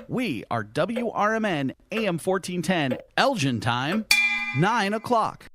We are WRMN AM 1410 Elgin time, 9 o'clock.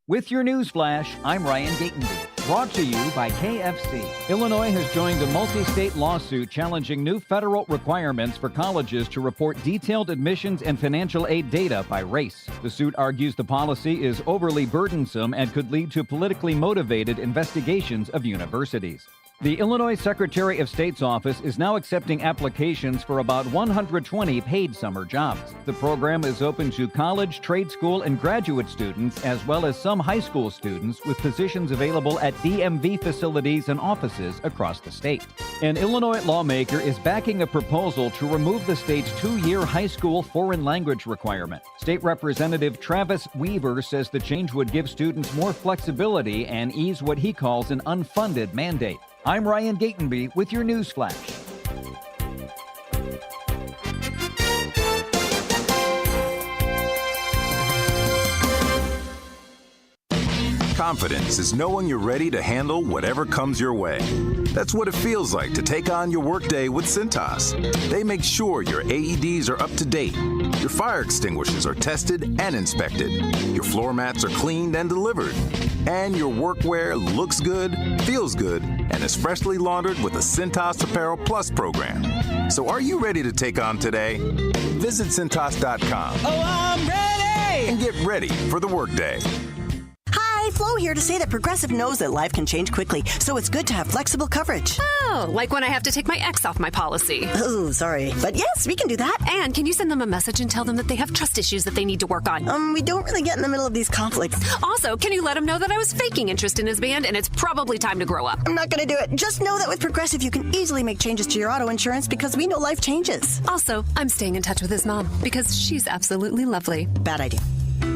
With your news flash, I'm Ryan Gatenby. Brought to you by KFC. Illinois has joined a multi-state lawsuit challenging new federal requirements for colleges to report detailed admissions and financial aid data by race. The suit argues the policy is overly burdensome and could lead to politically motivated investigations of universities. The Illinois Secretary of State's office is now accepting applications for about 120 paid summer jobs. The program is open to college, trade school, and graduate students, as well as some high school students, with positions available at DMV facilities and offices across the state. An Illinois lawmaker is backing a proposal to remove the state's 2-year high school foreign language requirement. State Representative Travis Weaver says the change would give students more flexibility and ease what he calls an unfunded mandate. I'm Ryan Gatenby with your news flash. Confidence is knowing you're ready to handle whatever comes your way. That's what it feels like to take on your workday with Cintas. They make sure your AEDs are up to date, your fire extinguishers are tested and inspected, your floor mats are cleaned and delivered, and your workwear looks good, feels good, and is freshly laundered with the Cintas Apparel Plus program. So are you ready to take on today? Visit Cintas.com. Oh, I'm ready! And get ready for the workday. Hi, Flo here to say that Progressive knows that life can change quickly, so it's good to have flexible coverage. Oh, like when I have to take my ex off my policy. Oh, sorry. But yes, we can do that. And can you send them a message and tell them that they have trust issues that they need to work on? We don't really get in the middle of these conflicts. Also, can you let him know that I was faking interest in his band and it's probably time to grow up? I'm not going to do it. Just know that with Progressive, you can easily make changes to your auto insurance because we know life changes. Also, I'm staying in touch with his mom because she's absolutely lovely. Bad idea.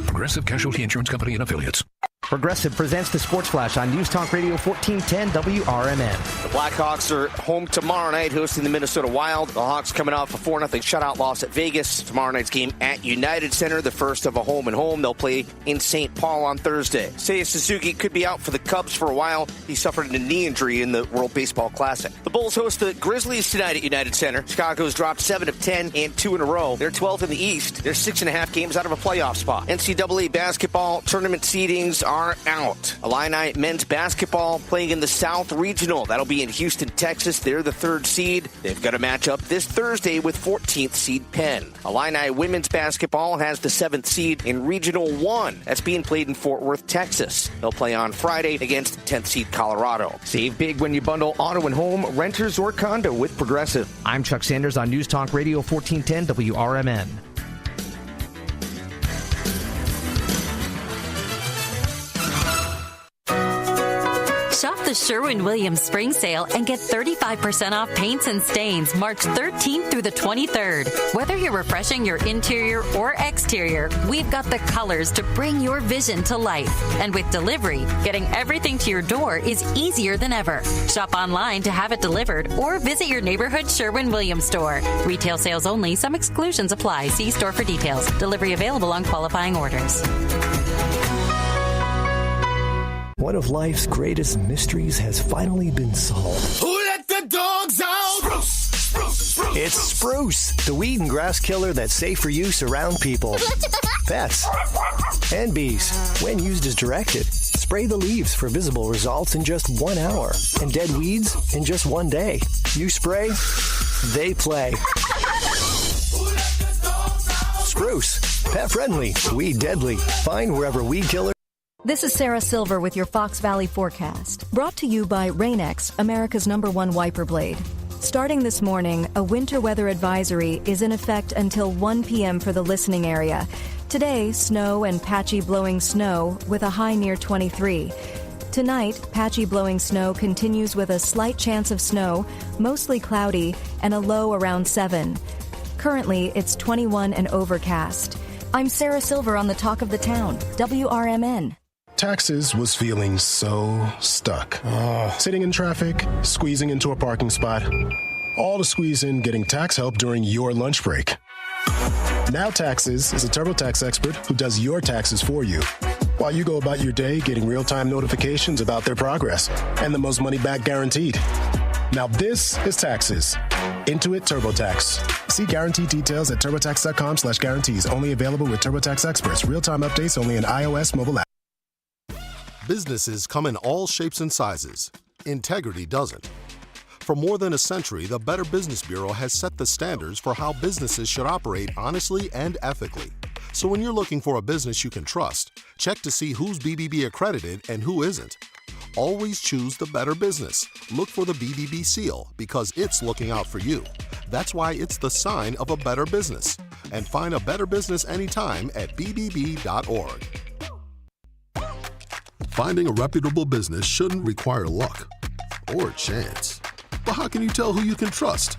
Progressive Casualty Insurance Company and Affiliates. Progressive presents the Sports Flash on News Talk Radio 1410 WRMN. The Blackhawks are home tomorrow night hosting the Minnesota Wild. The Hawks coming off a 4-0 shutout loss at Vegas. Tomorrow night's game at United Center, the first of a home-and-home. They'll play in St. Paul on Thursday. Seiya Suzuki could be out for the Cubs for a while. He suffered a knee injury in the World Baseball Classic. The Bulls host the Grizzlies tonight at United Center. Chicago's dropped 7 of 10 and 2 in a row. They're 12th in the East. They're 6.5 games out of a playoff spot. NCAA basketball tournament seedings are out. Illini men's basketball playing in the South Regional. That'll be in Houston, Texas. They're the 3rd seed. They've got a matchup this Thursday with 14th seed Penn. Illini women's basketball has the 7th seed in Regional 1. That's being played in Fort Worth, Texas. They'll play on Friday against 10th seed Colorado. Save big when you bundle auto and home, renters, or condo with Progressive. I'm Chuck Sanders on News Talk Radio 1410 WRMN. Shop the Sherwin-Williams Spring Sale and get 35% off paints and stains March 13th through the 23rd. Whether you're refreshing your interior or exterior, we've got the colors to bring your vision to life. And with delivery, getting everything to your door is easier than ever. Shop online to have it delivered or visit your neighborhood Sherwin-Williams store. Retail sales only. Some exclusions apply. See store for details. Delivery available on qualifying orders. One of life's greatest mysteries has finally been solved. Who let the dogs out? Spruce, spruce, spruce. It's Spruce, the weed and grass killer that's safe for use around people, pets, and bees. When used as directed, spray the leaves for visible results in just 1 hour and dead weeds in just 1 day. You spray, they play. Spruce, pet friendly, weed deadly. Find wherever weed killer. This is Sarah Silver with your Fox Valley forecast, brought to you by Rain-X, America's #1 wiper blade. Starting this morning, a winter weather advisory is in effect until 1 p.m. for the listening area. Today, snow and patchy blowing snow with a high near 23. Tonight, patchy blowing snow continues with a slight chance of snow, mostly cloudy, and a low around 7. Currently, it's 21 and overcast. I'm Sarah Silver on the Talk of the Town, WRMN. Taxes was feeling so stuck. Sitting in traffic, squeezing into a parking spot, all to squeeze in getting tax help during your lunch break. Now Taxes is a TurboTax expert who does your taxes for you, while you go about your day getting real-time notifications about their progress and the most money back guaranteed. Now this is taxes. Intuit TurboTax. See guarantee details at turbotax.com/guarantees. Only available with TurboTax experts. Real-time updates only in iOS mobile app. Businesses come in all shapes and sizes. Integrity doesn't. For more than a century, the Better Business Bureau has set the standards for how businesses should operate honestly and ethically. So when you're looking for a business you can trust, check to see who's BBB accredited and who isn't. Always choose the better business. Look for the BBB seal because it's looking out for you. That's why it's the sign of a better business. And find a better business anytime at bbb.org. Finding a reputable business shouldn't require luck or chance. But how can you tell who you can trust?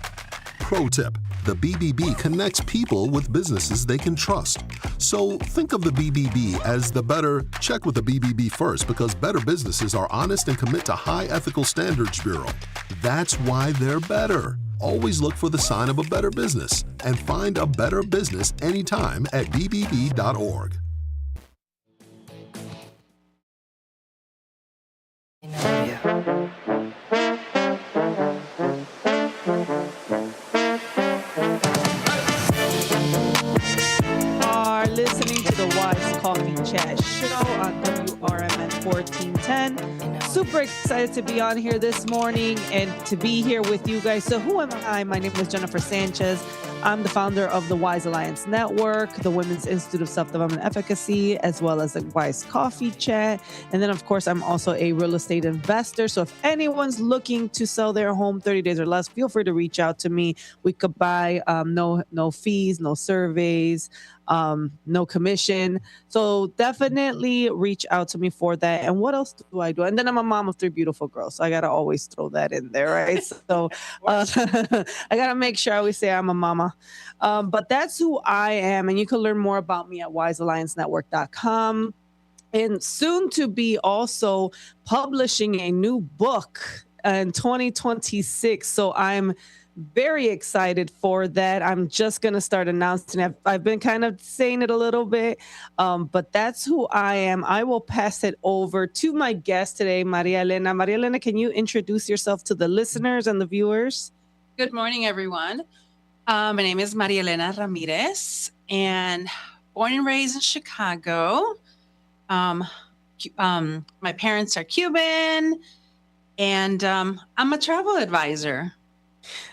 Pro tip: the BBB connects people with businesses they can trust. So think of the BBB as the better. Check with the BBB first because better businesses are honest and commit to high ethical standards bureau. That's why they're better. Always look for the sign of a better business and find a better business anytime at bbb.org. Are listening to the Wise Coffee Chat Show on WRMN 1410. Super excited to be on here this morning and to be here with you guys. So who am I? My name is Jennifer Sanchez. I'm the founder of the Wise Alliance Network, the Women's Institute of Self-Development Efficacy, as well as the Wise Coffee Chat. And then, of course, I'm also a real estate investor. So if anyone's looking to sell their home 30 days or less, feel free to reach out to me. We could buy no fees, no surveys, no commission. So definitely reach out to me for that. And what else do I do? And then I'm a mom of 3 beautiful girls. So I got to always throw that in there, right? So I got to make sure I always say I'm a mama. But that's who I am. And you can learn more about me at wisealliancenetwork.com. And soon to be also publishing a new book in 2026. So I'm very excited for that. I'm just going to start announcing it. I've been kind of saying it a little bit, but that's who I am. I will pass it over to my guest today, Maria Elena. Maria Elena, can you introduce yourself to the listeners and the viewers? Good morning, everyone. My name is Maria Elena Ramirez, and born and raised in Chicago. My parents are Cuban, and I'm a travel advisor.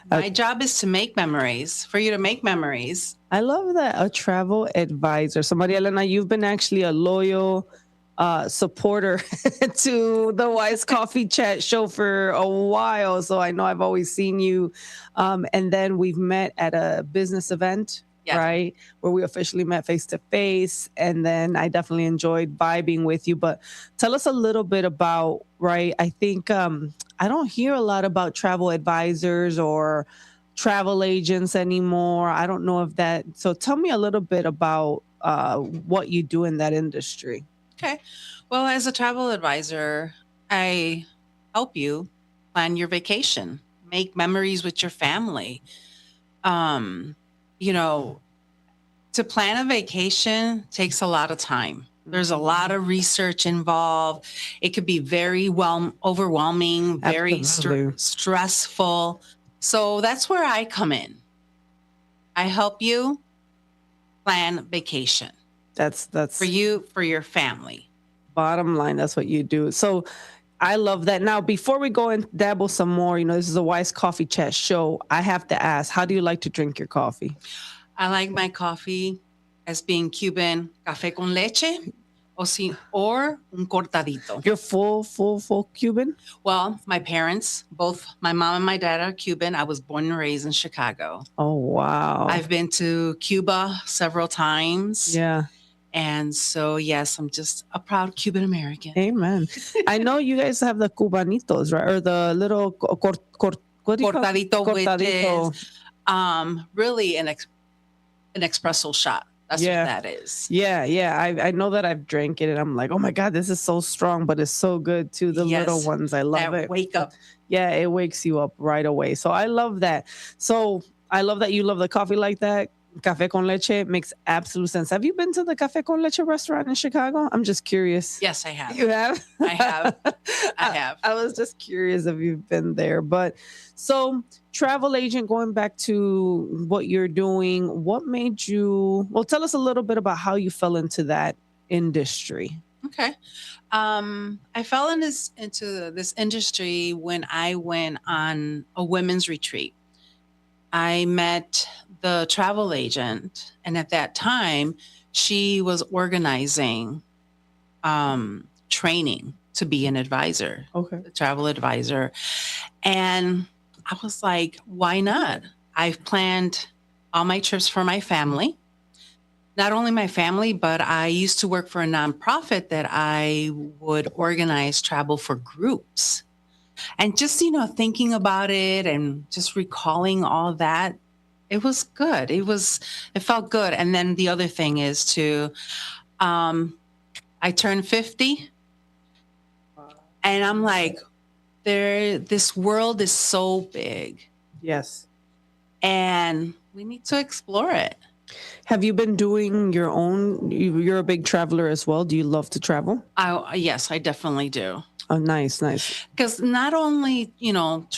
My job is to make memories, for you to make memories. I love that, a travel advisor. So Maria Elena, you've been actually a loyal supporter to the Wise Coffee Chat show for a while. So I know I've always seen you. And then we've met at a business event, right? Where we officially met face to face. And then I definitely enjoyed vibing with you. But tell us a little bit about, right? I think I don't hear a lot about travel advisors or travel agents anymore. I don't know if that. So tell me a little bit about what you do in that industry. Okay. Well, as a travel advisor, I help you plan your vacation, make memories with your family. You know, to plan a vacation takes a lot of time. There's a lot of research involved. It could be very overwhelming, very stressful. So that's where I come in. I help you plan vacation. That's for you, for your family. Bottom line, that's what you do. So I love that. Now, before we go and dabble some more, you know, this is a Wise Coffee Chat show. I have to ask, how do you like to drink your coffee? I like my coffee as being Cuban, café con leche, or un cortadito. You're full Cuban? Well, my parents, both my mom and my dad are Cuban. I was born and raised in Chicago. Oh, wow. I've been to Cuba several times. Yeah. And so, yes, I'm just a proud Cuban American. Amen. I know you guys have the cubanitos, right? Or the little cortadito, which is really an espresso shot. That's what that is. Yeah. I know that I've drank it, and I'm like, oh my God, this is so strong, but it's so good too. The little ones, I love it. Wake up. Yeah, it wakes you up right away. So I love that. So I love that you love the coffee like that. Café con leche makes absolute sense. Have you been to the Café con leche restaurant in Chicago? I'm just curious. Yes, I have. You have? I have. I have. I was just curious if you've been there. But so, travel agent, going back to what you're doing, what made you, well, tell us a little bit about how you fell into that industry. Okay. I fell into this industry when I went on a women's retreat. I met the travel agent, and at that time, she was organizing training to be an advisor, a travel advisor. And I was like, why not? I've planned all my trips for my family. Not only my family, but I used to work for a nonprofit that I would organize travel for groups. And just, thinking about it and just recalling all that, it was good. It felt good. And then the other thing is I turned 50 and I'm like, this world is so big. Yes. And we need to explore it. Have you been doing your own? You're a big traveler as well. Do you love to travel? Yes, I definitely do. Oh, nice. Because not only,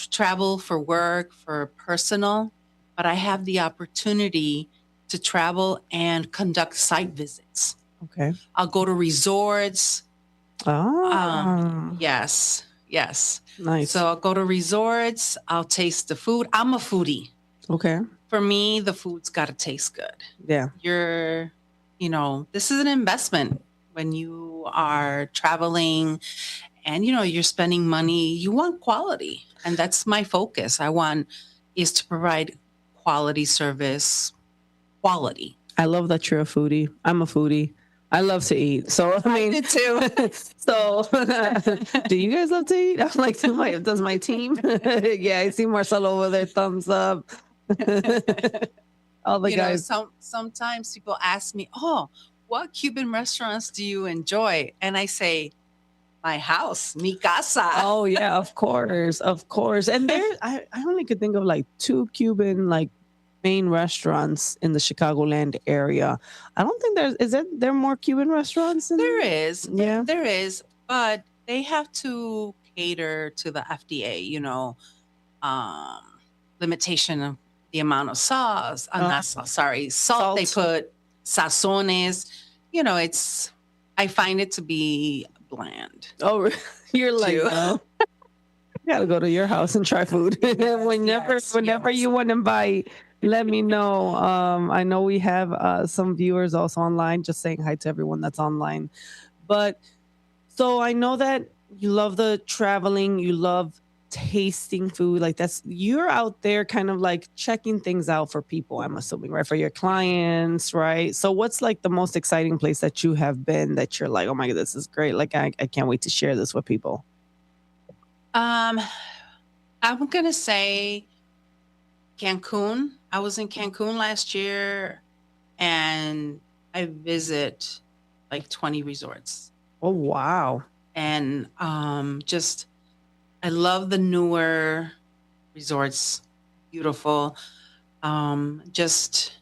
travel for work, for personal, but I have the opportunity to travel and conduct site visits. Okay. I'll go to resorts. Oh. Yes. Nice. So I'll go to resorts. I'll taste the food. I'm a foodie. Okay. For me, the food's got to taste good. Yeah. This is an investment when you are traveling and, you're spending money. You want quality. And that's my focus. Is to provide quality service, quality. I love that you're a foodie. I'm a foodie. I love to eat. So, I did too. So, do you guys love to eat? I'm like, does my team? Yeah, I see Marcelo over there, thumbs up. All the guys. Sometimes people ask me, "Oh, what Cuban restaurants do you enjoy?" And I say, "My house, mi casa." Oh yeah, of course. And I only could think of like 2 Cuban main restaurants in the Chicagoland area. I don't think there are more Cuban restaurants? There is. Yeah. There is, but they have to cater to the FDA, limitation of the amount of sauce. Not sauce, sorry, salt they put, sazones. I find it to be bland. Oh, you're like, no. I gotta go to your house and try food. Whenever you want to invite, let me know. I know we have some viewers also online, just saying hi to everyone that's online. But so I know that you love the traveling, you love tasting food. You're out there kind of checking things out for people, I'm assuming, right? For your clients, right? So what's the most exciting place that you have been that you're like, oh my God, this is great. I can't wait to share this with people. I'm going to say Cancun. I was in Cancun last year and I visit 20 resorts. Oh, wow. And I love the newer resorts. Beautiful. Just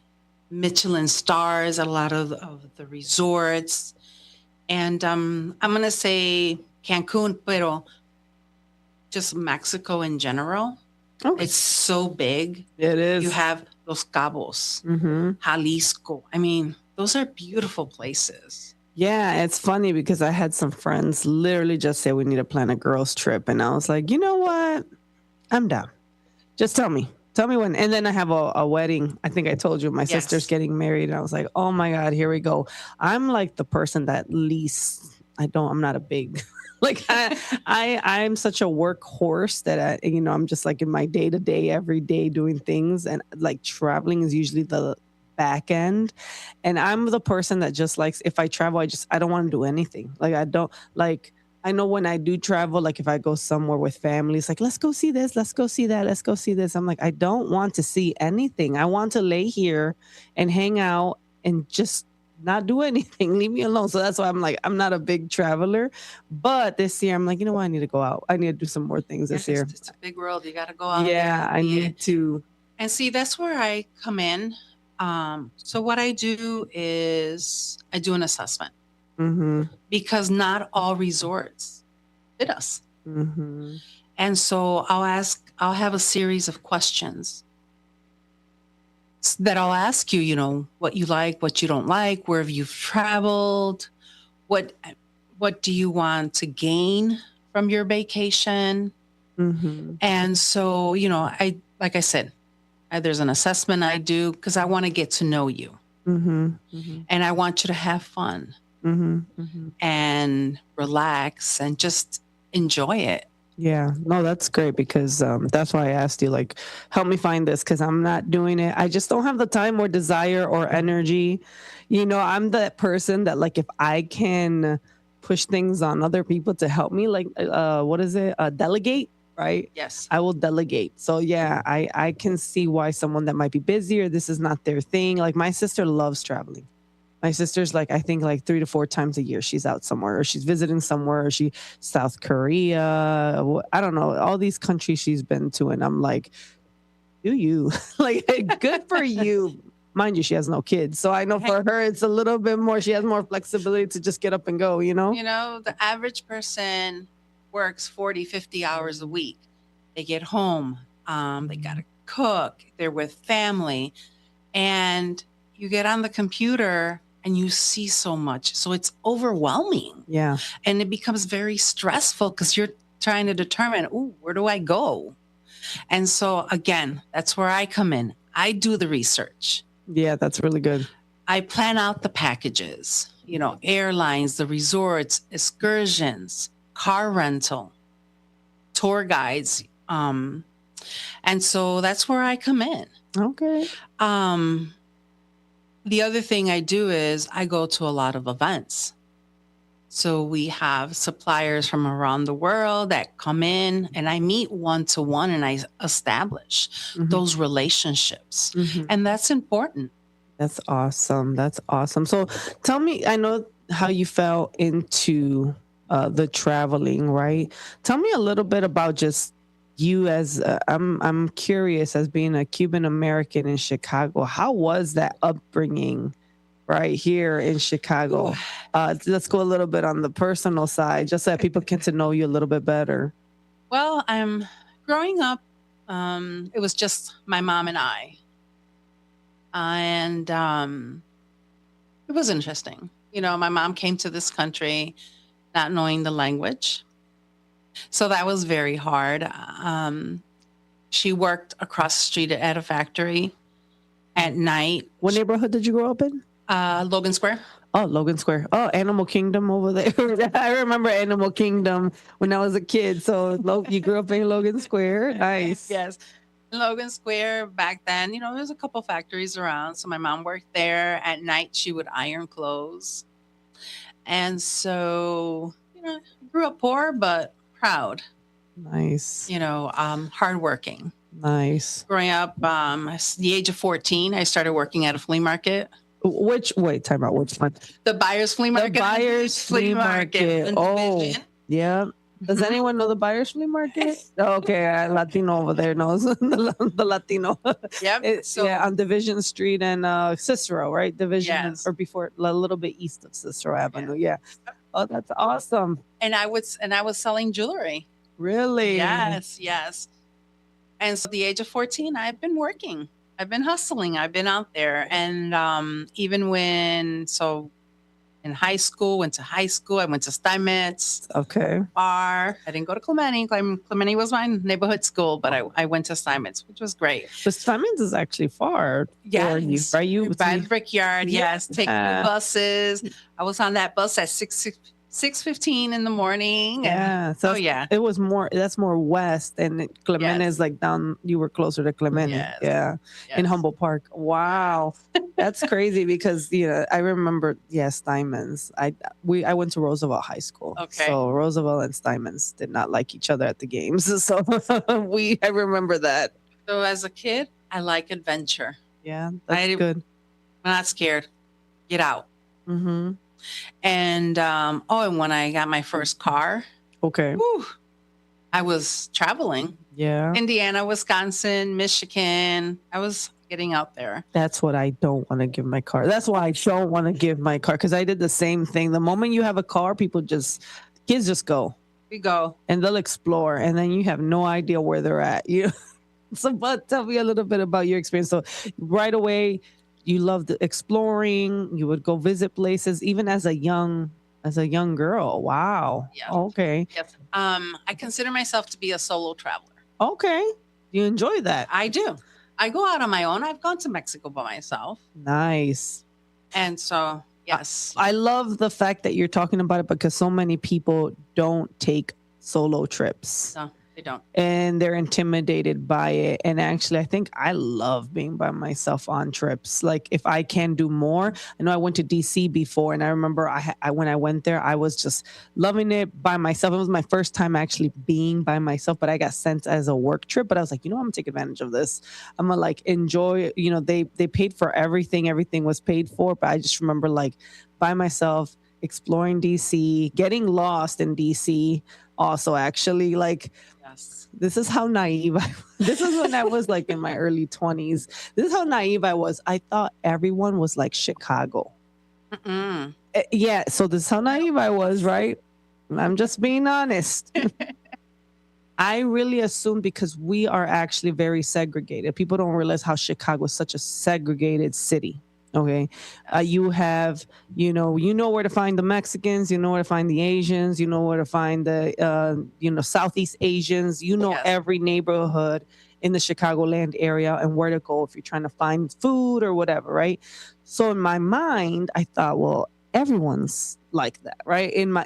Michelin stars at a lot of the resorts. And I'm going to say Cancun, pero just Mexico in general. Okay. It's so big. It is. You have Los Cabos, Jalisco. I mean, those are beautiful places. Yeah, it's funny because I had some friends literally just say we need to plan a girls' trip. And I was like, you know what? I'm down. Just tell me. Tell me when. And then I have a wedding. I think I told you my sister's getting married. And I was like, oh my God, here we go. I'm the person that least, I'm not a big... I'm such a workhorse that I'm just in my day to day, every day doing things, and traveling is usually the back end. And I'm the person that just if I travel, I don't want to do anything. I know when I do travel, if I go somewhere with family, it's let's go see this, let's go see that, let's go see this. I'm I don't want to see anything. I want to lay here and hang out and just not do anything. Leave me alone. So that's why I'm not a big traveler. But this year I'm you know what? I need to go out. I need to do some more things this year. It's a big world. You got to go out. Yeah, I need to. And see, that's where I come in. So what I do is I do an assessment Mm-hmm. because not all resorts fit us. Mm-hmm. And so I'll have a series of questions that I'll ask you, what you like, what you don't like, where have you traveled, what do you want to gain from your vacation? Mm-hmm. And so, like I said, there's an assessment I do because I want to get to know you Mm-hmm. Mm-hmm. and I want you to have fun Mm-hmm. Mm-hmm. and relax and just enjoy it. Yeah, no, that's great because that's why I asked you, like, help me find this because I'm not doing it. I just don't have the time or desire or energy. I'm that person that, like, if I can push things on other people to help me, like, what is it? Delegate, right? Yes. I will delegate. So, yeah, I can see why someone that might be busy or this is not their thing. Like, my sister loves traveling. My sister's like, I think like 3 to 4 times a year she's out somewhere or she's visiting somewhere or South Korea. I don't know, all these countries she's been to. And I'm like, do you? Like, good for you. Mind you, she has no kids. So I know for her, it's a little bit more, she has more flexibility to just get up and go, The average person works 40, 50 hours a week. They get home, they got to cook, they're with family, and you get on the computer and you see so much. So it's overwhelming. Yeah. And it becomes very stressful because you're trying to determine, where do I go? And so, again, that's where I come in. I do the research. Yeah, that's really good. I plan out the packages, airlines, the resorts, excursions, car rental, tour guides. And so that's where I come in. Okay. The other thing I do is I go to a lot of events. So we have suppliers from around the world that come in and I meet one-to-one and I establish those relationships. Mm-hmm. And that's important. That's awesome. That's awesome. So tell me, I know how you fell into the traveling, right? Tell me a little bit about just you as I'm curious, as being a Cuban American in Chicago. How was that upbringing right here in Chicago? Let's go a little bit on the personal side, just so that people get to know you a little bit better. Well, I'm growing up. It was just my mom and I, and it was interesting. My mom came to this country not knowing the language. So that was very hard. She worked across the street at a factory at night. What neighborhood did you grow up in? Logan Square. Oh, Logan Square. Oh, Animal Kingdom over there. I remember Animal Kingdom when I was a kid. So you grew up in Logan Square. Nice. Yes. Logan Square back then, there was a couple factories around. So my mom worked there. At night, she would iron clothes. And so, grew up poor, but proud. Nice. Hardworking. Nice. Growing up, at the age of 14, I started working at a flea market. Time out. Which one? The Buyers Flea Market. The Buyers Flea Market. Oh, yeah. Does anyone know the Buyers Flea Market? Okay, Latino over there knows the Latino. Yep. On Division Street and Cicero, right? Division, yes. Or before, a little bit east of Cicero Avenue. Yeah. Oh, that's awesome. And I was selling jewelry. Really? Yes. And so at the age of 14, I've been working. I've been hustling. I've been out there. And even in high school, I went to Steinmetz. Okay. Bar. I didn't go to Clemente. Clemente was my neighborhood school, but I went to Steinmetz, which was great. But Steinmetz is actually far. Yes. Right? You by the Brickyard. Yes. Take buses. I was on that bus at 6:15 in the morning. Yeah. So it was more. That's more west, and Clemente is like down. You were closer to Clemente. Yes. Yeah. Yes. In Humboldt Park. Wow, that's crazy because I remember. Steinmetz. I went to Roosevelt High School. Okay. So Roosevelt and Steinmetz did not like each other at the games. So I remember that. So as a kid, I like adventure. Yeah, that's good. I'm not scared. Get out. Mm-hmm. And and when I got my first car, okay, I was traveling. Yeah, Indiana, Wisconsin, Michigan. I was getting out there. That's what I don't want to give my car. That's why I don't want to give my car, because I did the same thing. The moment you have a car, kids just go. We go. And they'll explore, and then you have no idea where they're at. So, but tell me a little bit about your experience. So right away, you loved exploring. You would go visit places, even as a young girl. Wow. Yeah. Okay. Yes. I consider myself to be a solo traveler. Okay. You enjoy that? I do. I go out on my own. I've gone to Mexico by myself. Nice. And so, yes. I love the fact that you're talking about it, because so many people don't take solo trips. No, they don't. And they're intimidated by it. And actually, I think I love being by myself on trips. Like, if I can do more. I know I went to DC before, and I remember when I went there, I was just loving it by myself. It was my first time actually being by myself, but I got sent as a work trip. But I was like, I'm gonna take advantage of this. I'm gonna like enjoy. They paid for everything. Everything was paid for. But I just remember like by myself, exploring DC, getting lost in DC. Also, actually, like, yes, this is how naive this is when I was like in my early 20s. This is how naive I was. I thought everyone was like Chicago. Yeah, so this is how naive I was, right? I'm just being honest. I really assumed, because we are actually very segregated. People don't realize how Chicago is such a segregated city. Okay. You have, where to find the Mexicans, you know where to find the Asians, you know where to find the, Southeast Asians, every neighborhood in the Chicagoland area and where to go if you're trying to find food or whatever. Right. So in my mind, I thought, well, everyone's like that. Right. In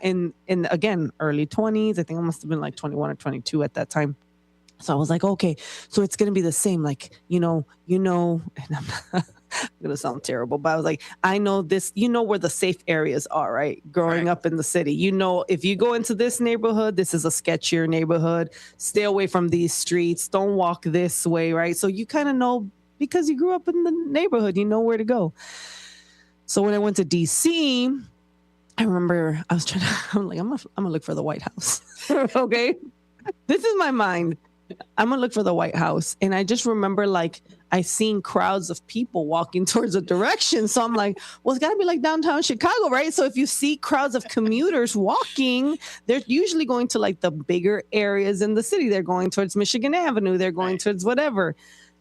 again, early 20s, I think I must have been like 21 or 22 at that time. So I was like, okay, so it's going to be the same. Like, and I'm going to sound terrible, but I was like, I know this, where the safe areas are, right? Growing up in the city, if you go into this neighborhood, this is a sketchier neighborhood. Stay away from these streets. Don't walk this way, right? So you kind of know, because you grew up in the neighborhood, you know where to go. So when I went to DC, I remember I was I'm going to look for the White House. Okay. This is my mind. I'm going to look for the White House. And I just remember like I seen crowds of people walking towards a direction. So I'm like, well, it's got to be like downtown Chicago, right? So if you see crowds of commuters walking, they're usually going to like the bigger areas in the city. They're going towards Michigan Avenue. They're going towards whatever.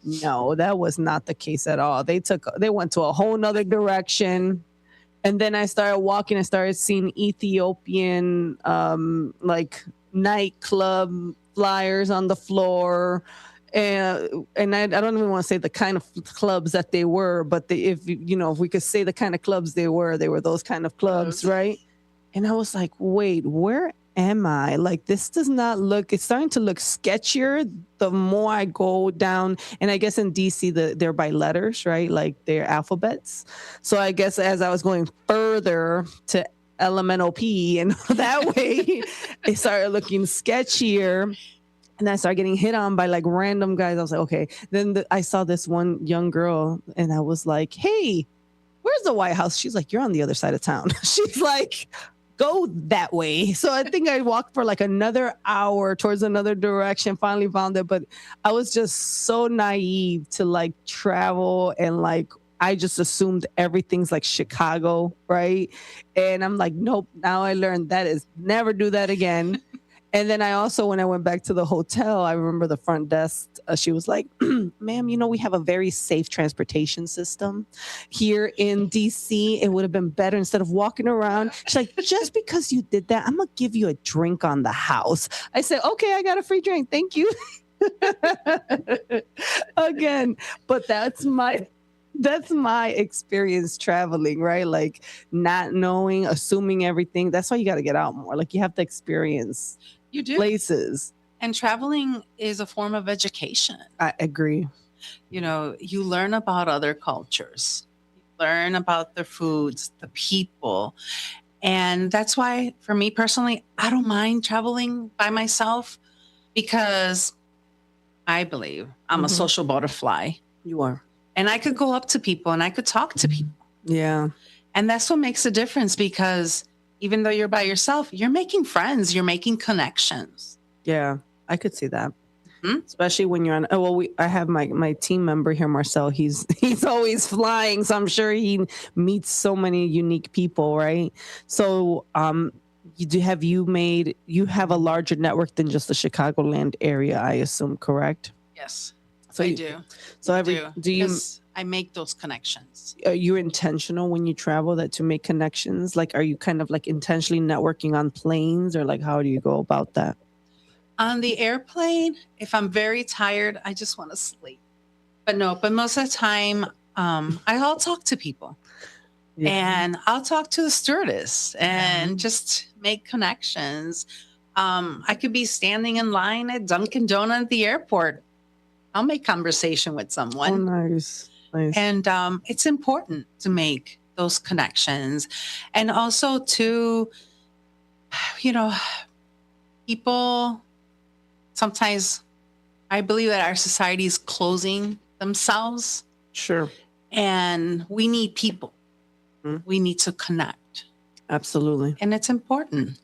No, that was not the case at all. They went to a whole nother direction. And then I started walking. I started seeing Ethiopian like nightclub flyers on the floor, and I don't even want to say the kind of clubs that they were, but if we could say the kind of clubs they were those kind of clubs, right? And I was like, wait, where am I? Like, this does not look. It's starting to look sketchier the more I go down. And I guess in DC they're by letters, right? Like they're alphabets. So I guess as I was going further to elemental P, and that way it started looking sketchier, and I started getting hit on by like random guys. I was like, okay. Then I saw this one young girl, and I was like, hey, where's the White House? She's like, you're on the other side of town. She's like, go that way. So I think I walked for like another hour towards another direction, finally found it. But I was just so naive to like travel, and like I just assumed everything's like Chicago, right? And I'm like, nope. Now I learned that is never do that again. And then I also, when I went back to the hotel, I remember the front desk, she was like, ma'am, we have a very safe transportation system here in DC. It would have been better instead of walking around. She's like, just because you did that, I'm going to give you a drink on the house. I said, okay, I got a free drink. Thank you. Again, but that's my experience traveling, right? Like not knowing, assuming everything. That's why you got to get out more. Like you have to experience places. And traveling is a form of education. I agree. You learn about other cultures, you learn about their foods, the people. And that's why, for me personally, I don't mind traveling by myself, because I believe I'm a social butterfly. You are. And I could go up to people and I could talk to people. Yeah. And that's what makes a difference, because even though you're by yourself, you're making friends, you're making connections. Yeah, I could see that. Especially when you're on. Oh well, I have my team member here, Marcel. He's always flying, so I'm sure he meets so many unique people, right? So, you have a larger network than just the Chicagoland area, I assume, correct? Yes, So I you- do. So I every do. do you Because I make those connections. are you intentional when you travel to make connections? Like, are you kind of like intentionally networking on planes, or like how do you go about that? On the airplane, if I'm very tired, I just want to sleep. But most of the time, I'll talk to people. Yeah. And I'll talk to the stewardess and just make connections. I could be standing in line at Dunkin' Donut at the airport. I'll make conversation with someone. Oh, nice. And it's important to make those connections. And also to, people, sometimes I believe that our society is closing themselves. Sure. And we need people. We need to connect. Absolutely. And it's important.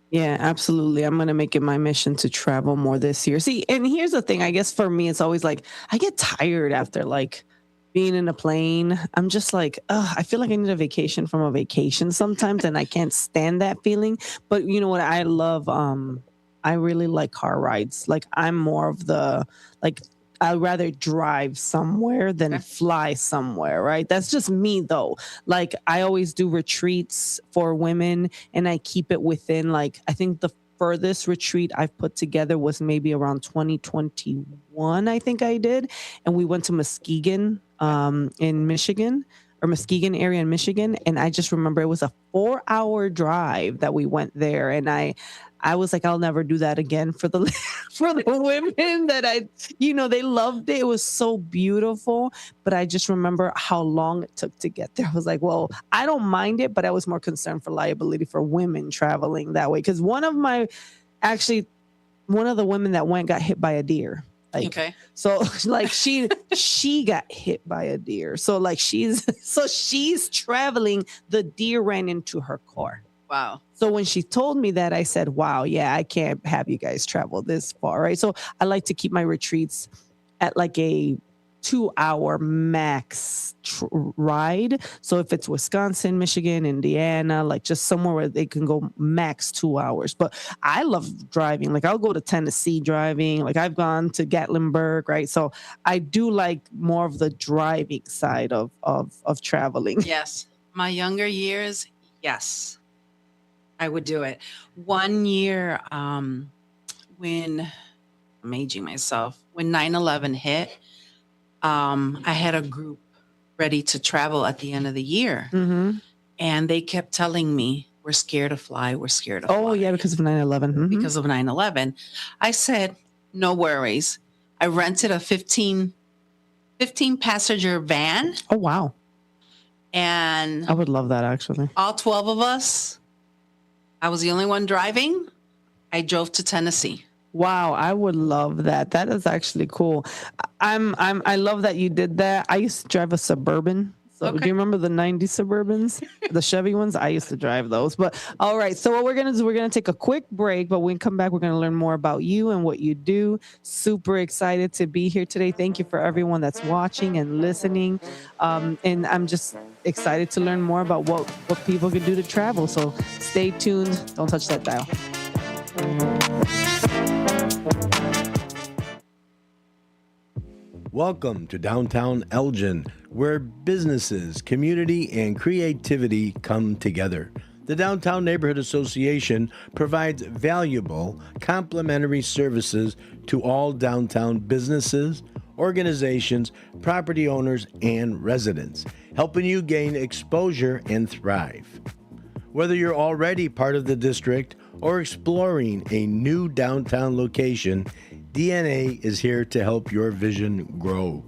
Yeah, absolutely. I'm going to make it my mission to travel more this year. See, and here's the thing. I guess for me, it's always like I get tired after like being in a plane. I'm just like, I feel like I need a vacation from a vacation sometimes, and I can't stand that feeling. But you know what? I love, I really like car rides. Like I'm more of the, like, I'd rather drive somewhere than fly somewhere, right? That's just me though. Like I always do retreats for women, and I keep it within, like, I think the furthest retreat I've put together was maybe around 2021, I think I did. And we went to Muskegon in Michigan, or Muskegon area in Michigan. And I just remember it was a 4-hour drive that we went there. And I was like, I'll never do that again for the for the women that they loved it. It was so beautiful. But I just remember how long it took to get there. I was like, well, I don't mind it, but I was more concerned for liability for women traveling that way. Because one of the women that went got hit by a deer. Like, okay. So like she got hit by a deer. So like she's traveling, the deer ran into her car. Wow. So when she told me that, I said, wow, yeah, I can't have you guys travel this far, right? So I like to keep my retreats at like a 2-hour max ride. So if it's Wisconsin, Michigan, Indiana, like just somewhere where they can go max 2 hours. But I love driving. Like I'll go to Tennessee driving. Like I've gone to Gatlinburg, right? So I do like more of the driving side of traveling. Yes. My younger years, yes, I would do it. One year, when I'm aging myself, when 9/11 hit, I had a group ready to travel at the end of the year. Mm-hmm. And they kept telling me, we're scared to fly. We're scared to fly. Oh, yeah, because of 9/11. Mm-hmm. Because of 9/11. I said, no worries. I rented a 15 passenger van. Oh, wow. And I would love that, actually. all 12 of us, I was the only one driving. I drove to Tennessee. Wow, I would love that. That is actually cool. I love that you did that. I used to drive a Suburban. So Okay. do you remember the 90 Suburbans? The Chevy ones? I used to drive those. But all right. So what we're going to do, we're going to take a quick break, but when we come back, we're going to learn more about you and what you do. Super excited to be here today. Thank you for everyone that's watching and listening. And I'm just excited to learn more about what people can do to travel. So stay tuned. Don't touch that dial. Welcome to downtown Elgin, where businesses, community, and creativity come together. The Downtown Neighborhood Association provides valuable, complimentary services to all downtown businesses, organizations, property owners, and residents, helping you gain exposure and thrive. Whether you're already part of the district or exploring a new downtown location, DNA is here to help your vision grow.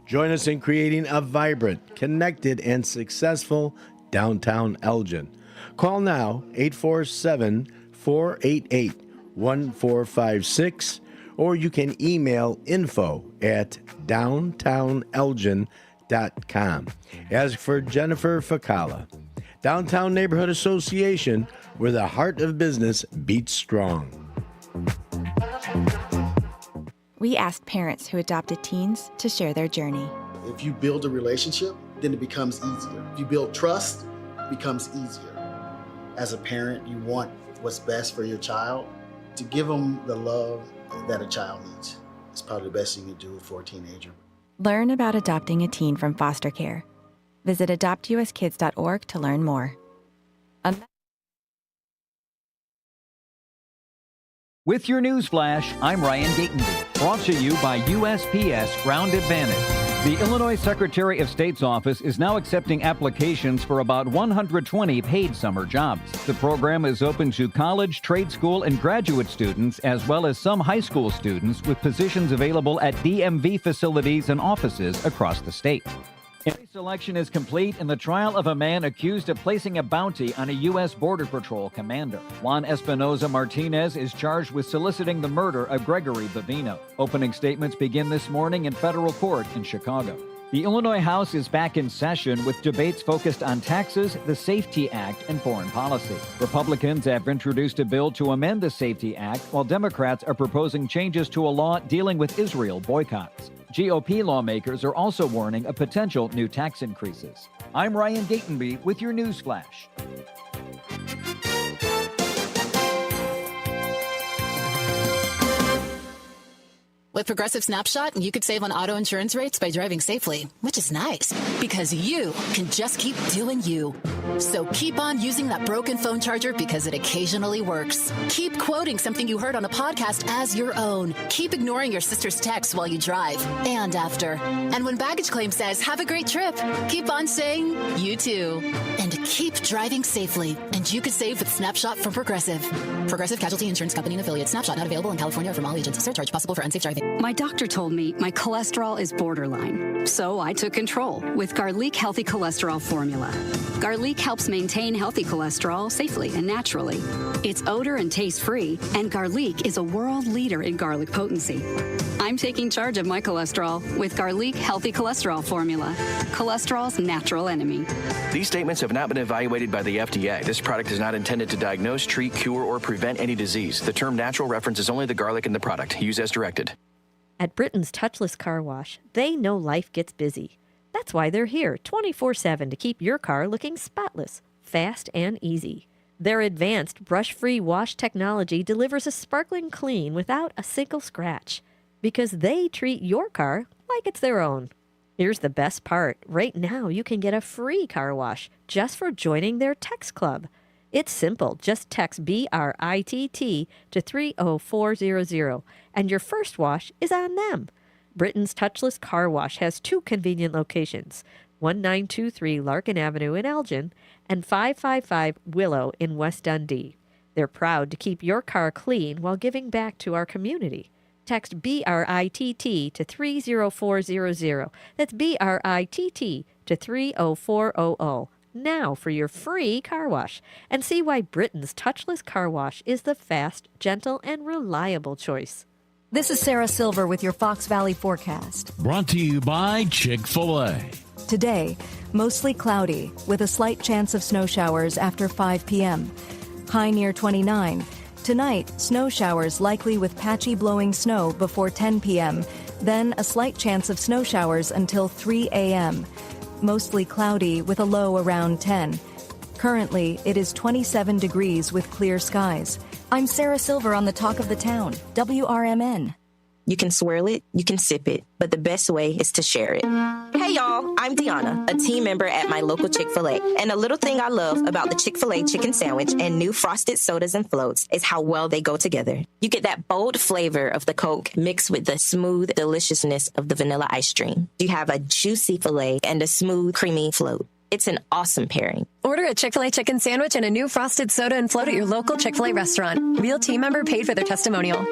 Join us in creating a vibrant, connected, and successful downtown Elgin. Call now 847-488-1456, or you can email info@downtownelgin.com. Ask for Jennifer Facala. Downtown Neighborhood Association, where the heart of business beats strong. we asked parents who adopted teens to share their journey. If you build a relationship, then it becomes easier. If you build trust, it becomes easier. As a parent, you want what's best for your child. To give them the love that a child needs is probably the best thing you can do for a teenager. Learn about adopting a teen from foster care. Visit adoptuskids.org to learn more. With your news flash, I'm Ryan Gatenby, brought to you by USPS Ground Advantage. The Illinois Secretary of State's office is now accepting applications for about 120 paid summer jobs. The program is open to college, trade school, and graduate students, as well as some high school students, with positions available at DMV facilities and offices across the state. Jury selection is complete in the trial of a man accused of placing a bounty on a U.S. Border Patrol commander. Juan Espinoza Martinez is charged with soliciting the murder of Gregory Bavino. Opening statements begin this morning in federal court in Chicago. The Illinois House is back in session with debates focused on taxes, the Safety Act, and foreign policy. Republicans have introduced a bill to amend the Safety Act, while Democrats are proposing changes to a law dealing with Israel boycotts. GOP lawmakers are also warning of potential new tax increases. I'm Ryan Gatenby with your news flash. With Progressive Snapshot, you could save on auto insurance rates by driving safely, which is nice because you can just keep doing you. So keep on using that broken phone charger because it occasionally works. Keep quoting something you heard on a podcast as your own. Keep ignoring your sister's texts while you drive and after. And when baggage claim says, have a great trip, keep on saying, you too. And keep driving safely. And you could save with Snapshot from Progressive. Progressive Casualty Insurance Company and Affiliates. Snapshot not available in California or from all agents. Surcharge possible for unsafe driving. My doctor told me my cholesterol is borderline, so I took control with Garlic Healthy Cholesterol Formula. Garlic helps maintain healthy cholesterol safely and naturally. It's odor and taste-free, and Garlic is a world leader in garlic potency. I'm taking charge of my cholesterol with Garlic Healthy Cholesterol Formula, cholesterol's natural enemy. These statements have not been evaluated by the FDA. This product is not intended to diagnose, treat, cure, or prevent any disease. The term natural references only the garlic in the product. Use as directed. At Britain's Touchless Car Wash, they know life gets busy. That's why they're here 24/7 to keep your car looking spotless, fast, and easy. Their advanced brush-free wash technology delivers a sparkling clean without a single scratch, because they treat your car like it's their own. Here's the best part. Right now, you can get a free car wash just for joining their text club. It's simple. Just text BRITT to 30400, and your first wash is on them. Britain's Touchless Car Wash has two convenient locations, 1923 Larkin Avenue in Elgin and 555 Willow in West Dundee. They're proud to keep your car clean while giving back to our community. Text BRITT to 30400. That's BRITT to 30400. Now for your free car wash, and see why Britain's Touchless Car Wash is the fast, gentle, and reliable choice. This is Sarah Silver with your Fox Valley forecast. Brought to you by Chick-fil-A. Today, mostly cloudy with a slight chance of snow showers after 5 p.m. High near 29. Tonight, snow showers likely with patchy blowing snow before 10 p.m. Then a slight chance of snow showers until 3 a.m. Mostly cloudy with a low around 10. Currently, it is 27 degrees with clear skies. I'm Sarah Silver on the Talk of the Town, WRMN. You can swirl it, you can sip it, but the best way is to share it. Hey y'all, I'm Deanna, a team member at my local Chick-fil-A. And a little thing I love about the Chick-fil-A chicken sandwich and new frosted sodas and floats is how well they go together. You get that bold flavor of the Coke mixed with the smooth deliciousness of the vanilla ice cream. You have a juicy filet and a smooth, creamy float. It's an awesome pairing. Order a Chick-fil-A chicken sandwich and a new frosted soda and float at your local Chick-fil-A restaurant. Real team member paid for their testimonial.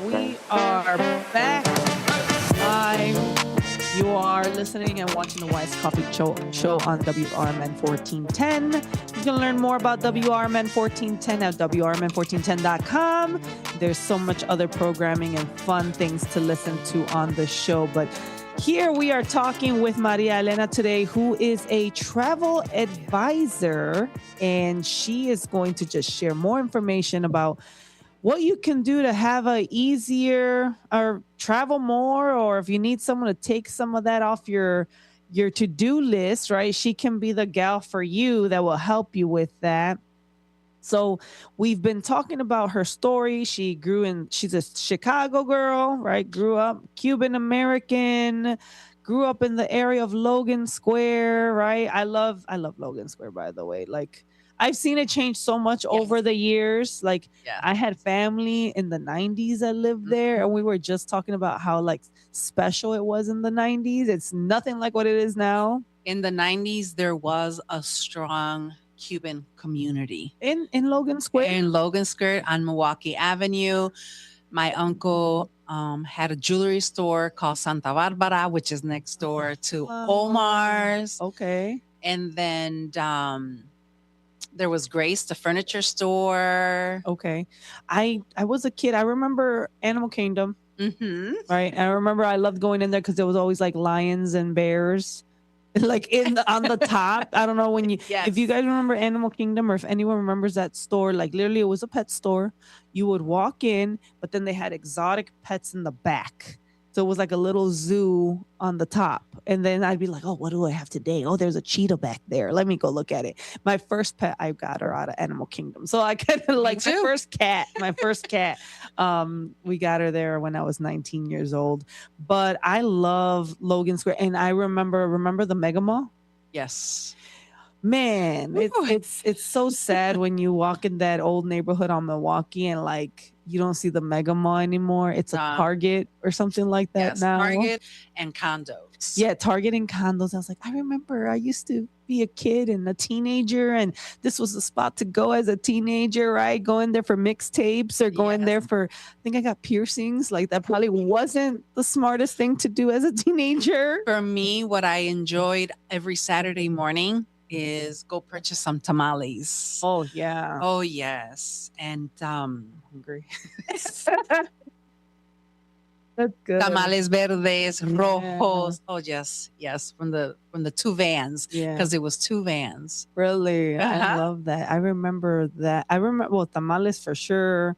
We are back live. You are listening and watching the Wise Coffee Show on WRMN 1410. You can learn more about WRMN 1410 at WRMN1410.com. There's so much other programming and fun things to listen to on the show, but Here we are talking with Maria Elena today, who is a travel advisor, and she is going to just share more information about what you can do to have a easier or travel more, or if you need someone to take some of that off your to-do list, right? She can be the gal for you that will help you with that. So we've been talking about her story. She's a Chicago girl, right? Grew up Cuban American, grew up in the area of Logan Square, right? I love Logan Square, by the way. Like, I've seen it change so much over the years. Like, I had family in the 90s that lived there, and we were just talking about how like special it was in the 90s. It's nothing like what it is now. In the 90s, there was a strong Cuban community in Logan Square. In Logan Square on Milwaukee Avenue. My uncle had a jewelry store called Santa Barbara, which is next door to Omar's. Okay. And then there was Grace, the furniture store. Okay. I was a kid. I remember Animal Kingdom. Mm-hmm. Right. I remember I loved going in there because there was always like lions and bears. Like on the top. I don't know when if you guys remember Animal Kingdom, or if anyone remembers that store, like literally it was a pet store. You would walk in, but then they had exotic pets in the back. So it was like a little zoo on the top. And then I'd be like, oh, what do I have today? Oh, there's a cheetah back there. Let me go look at it. My first pet, I got her out of Animal Kingdom. So I kind of like my first cat. We got her there when I was 19 years old. But I love Logan Square. And I remember the Mega Mall? Yes. Man, it's so sad when you walk in that old neighborhood on Milwaukee and like you don't see the Mega Mall anymore. It's a Target or something like that now. Target and condos. Yeah, Target and condos. I was like, I remember I used to be a kid and a teenager, and this was the spot to go as a teenager, right? Going there for mixtapes or going there for, I think I got piercings. Like that probably wasn't the smartest thing to do as a teenager. For me, what I enjoyed every Saturday morning is go purchase some tamales. Oh yeah. Oh yes. And hungry. That's good. Tamales verdes, rojos. Oh yes, yes. From the two vans. Yeah. Because it was two vans. Really? I love that. I remember that. Tamales for sure.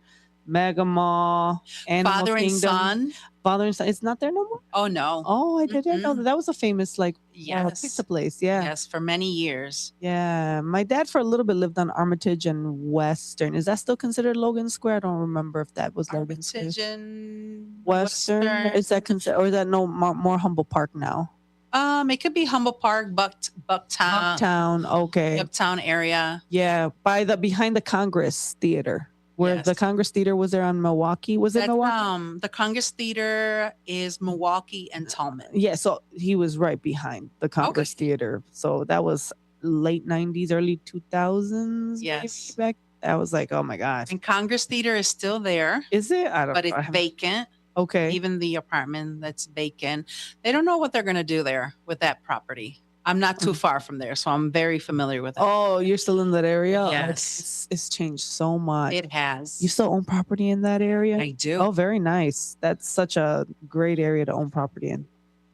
Mega Mall, Animal Father Kingdom. and Son. Father and Son. It's not there no more? Oh no. Oh, I didn't know that. That was a famous pizza place. Yeah. Yes, for many years. Yeah. My dad for a little bit lived on Armitage and Western. Is that still considered Logan Square? I don't remember if that was Logan Square. Armitage and Western. Is that considered, or is that more Humble Park now? It could be Humble Park, Bucktown. Bucktown, okay. Uptown area. Yeah, behind the Congress Theater. Where the Congress Theater was there on Milwaukee. Was it Milwaukee? The Congress Theater is Milwaukee and Tallman. Yeah, so he was right behind the Congress Theater. So that was late 90s, early 2000s. Yes. Maybe back. I was like, oh my gosh. And Congress Theater is still there. Is it? I don't know. But it's vacant. Okay. Even the apartment that's vacant. They don't know what they're going to do there with that property. I'm not too far from there, so I'm very familiar with it. Oh, you're still in that area? Yes. It's changed so much. It has. You still own property in that area? I do. Oh, very nice. That's such a great area to own property in.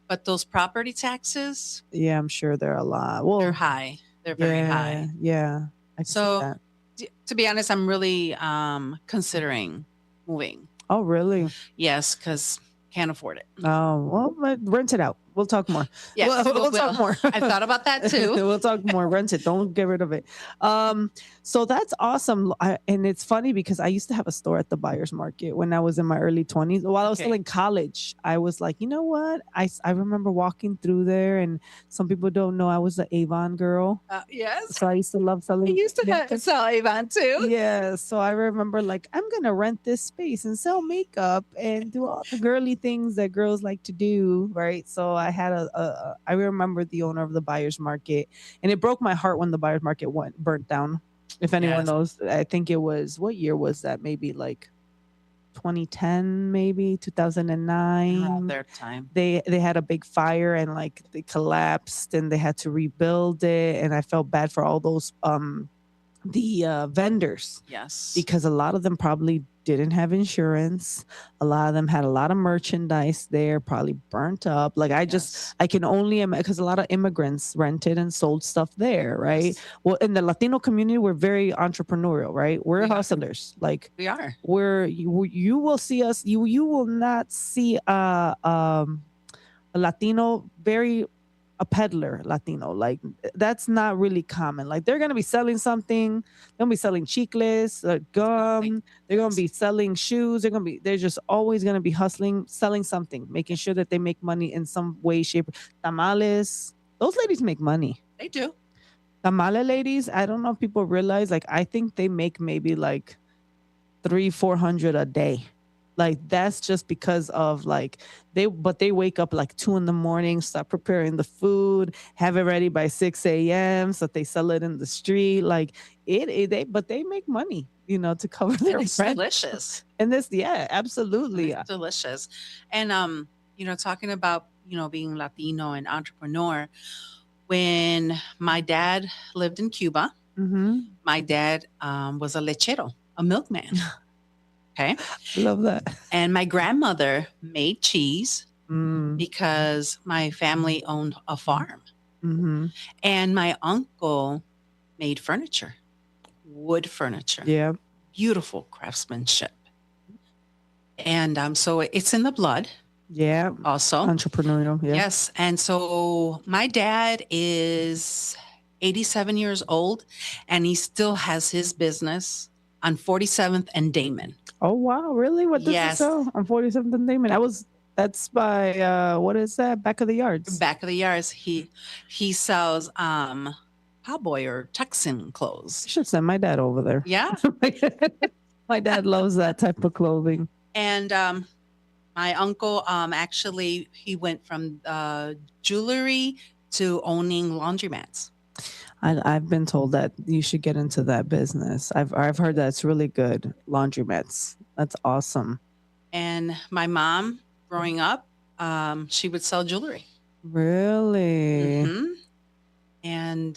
But those property taxes? Yeah, I'm sure they're a lot. Well, they're high. They're very high. Yeah. I see that. To be honest, I'm really considering moving. Oh, really? Yes, because can't afford it. Oh, well, rent it out. We'll talk more. Yes, we'll talk more. I thought about that too. We'll talk more. Rent it. Don't get rid of it. So that's awesome. And it's funny because I used to have a store at the buyer's market when I was in my early 20s. While I was still in college, I was like, you know what? I remember walking through there, and some people don't know I was an Avon girl. Yes. So I used to love selling. I used to sell Avon too. Yeah. So I remember like, I'm going to rent this space and sell makeup and do all the girly things that girls like to do. Right. So I had I remember the owner of the buyer's market, and it broke my heart when the buyer's market burnt down. If anyone knows, I think it was, what year was that? Maybe like 2010, maybe 2009. Around their time. They had a big fire and like they collapsed and they had to rebuild it. And I felt bad for all those the vendors. Yes. Because a lot of them probably didn't have insurance. A lot of them had a lot of merchandise there, probably burnt up. Like I can only imagine, because a lot of immigrants rented and sold stuff there, right? Well, in the Latino community, we're very entrepreneurial, right? We're hustlers. Like we are. You will see us. You will not see a Latino a peddler Latino. Like that's not really common. Like they're gonna be selling something. They're gonna be selling chicles, gum. They're gonna be selling shoes. They're just always gonna be hustling, selling something, making sure that they make money in some way, shape. Tamales. Those ladies make money. They do. Tamale ladies. I don't know if people realize. Like I think they make maybe like 300-400 a day. Like that's just because of like they wake up like 2 a.m, start preparing the food, have it ready by 6 a.m. so that they sell it in the street. Like but they make money, to cover their And it's rent. delicious. And absolutely. It's delicious. And talking about, being Latino and entrepreneur, when my dad lived in Cuba, my dad was a lechero, a milkman. Okay. Love that. And my grandmother made cheese because my family owned a farm. And my uncle made furniture, wood furniture. Yeah. Beautiful craftsmanship. And so it's in the blood. Yeah. Also. Entrepreneurial. Yeah. Yes. And so my dad is 87 years old and he still has his business on 47th and Damon. Oh wow, really? What does it sell on 47th and Damon? That's by what is that? Back of the Yards. Back of the Yards. He sells cowboy or Texan clothes. You should send my dad over there. Yeah. My dad loves that type of clothing. And my uncle actually he went from jewelry to owning laundromats. I've been told that you should get into that business. I've heard that it's really good. Laundromats. That's awesome. And my mom, growing up, she would sell jewelry. Really? And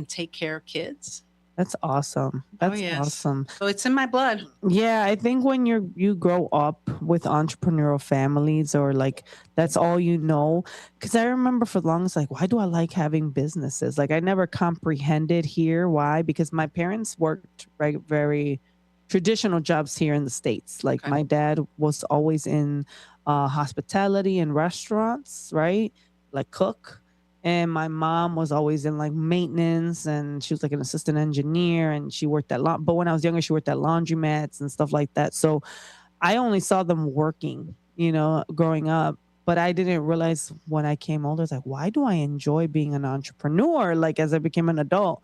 take care of kids. That's awesome. That's awesome. So it's in my blood. Yeah, I think when you grow up with entrepreneurial families or like that's all you know, because I remember for the longest like, why do I like having businesses? Like I never comprehended here why, because my parents worked very traditional jobs here in the States. Like my dad was always in hospitality and restaurants, right? Like cook. And my mom was always in like maintenance and she was like an assistant engineer and she worked at but when I was younger, she worked at laundromats and stuff like that. So I only saw them working, growing up, but I didn't realize when I came older, it's like, why do I enjoy being an entrepreneur? Like as I became an adult,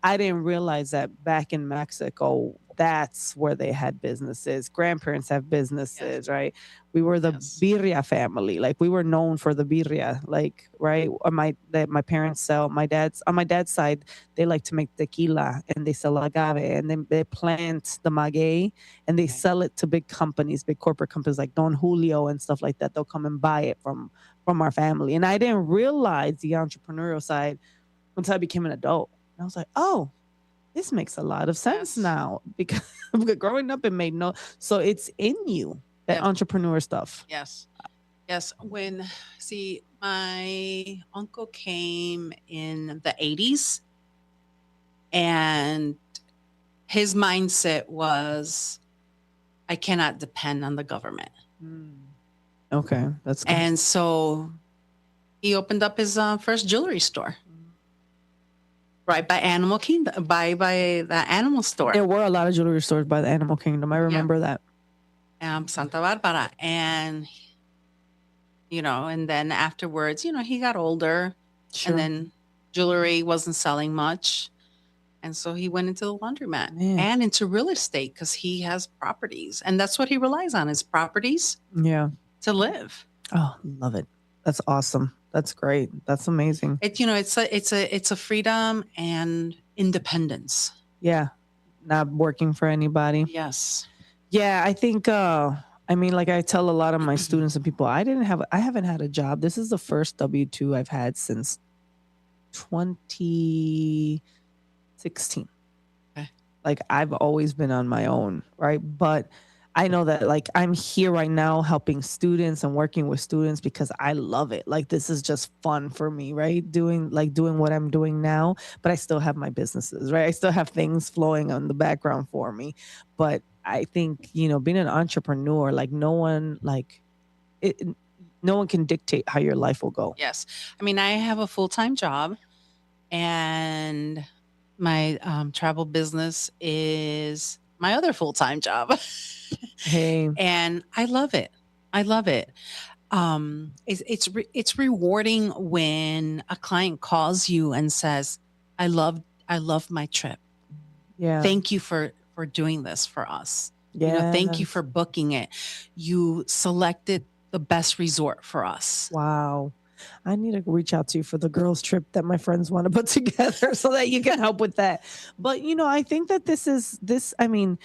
I didn't realize that back in Mexico, that's where they had businesses. Grandparents have businesses, right? We were the birria family. Like we were known for the birria, like, right? My parents sell, on my dad's side, they like to make tequila and they sell agave and then they plant the maguey and they sell it to big companies, big corporate companies like Don Julio and stuff like that. They'll come and buy it from our family. And I didn't realize the entrepreneurial side until I became an adult. And I was like, oh, this makes a lot of sense now because growing up it made so it's in you, that entrepreneur stuff. Yes. My uncle came in the 80s and his mindset was, I cannot depend on the government. Okay. That's good. And so he opened up his first jewelry store. Right by Animal Kingdom, by the animal store. There were a lot of jewelry stores by the Animal Kingdom. I remember that. Santa Barbara, and and then afterwards, he got older, and then jewelry wasn't selling much, and so he went into the laundromat and into real estate because he has properties, and that's what he relies on, is properties. Yeah. To live. Oh, love it. That's awesome. That's great. That's amazing. It's a freedom and independence. Yeah. Not working for anybody. Yes. Yeah, I think like I tell a lot of my students and people, I haven't had a job. This is the first W-2 I've had since 2016. Like I've always been on my own, right? But I know that like I'm here right now helping students and working with students because I love it. Like this is just fun for me, right? Doing what I'm doing now, but I still have my businesses, right? I still have things flowing on the background for me. But I think, being an entrepreneur, like it, no one can dictate how your life will go. Yes. I mean, I have a full-time job, and my travel business is my other full-time job. Hey. And I love it. I love it. It's rewarding when a client calls you and says, I love my trip. Yeah. Thank you for doing this for us. Yeah. Thank you for booking it. You selected the best resort for us. Wow. I need to reach out to you for the girls' trip that my friends want to put together so that you can help with that. But, I think that I mean,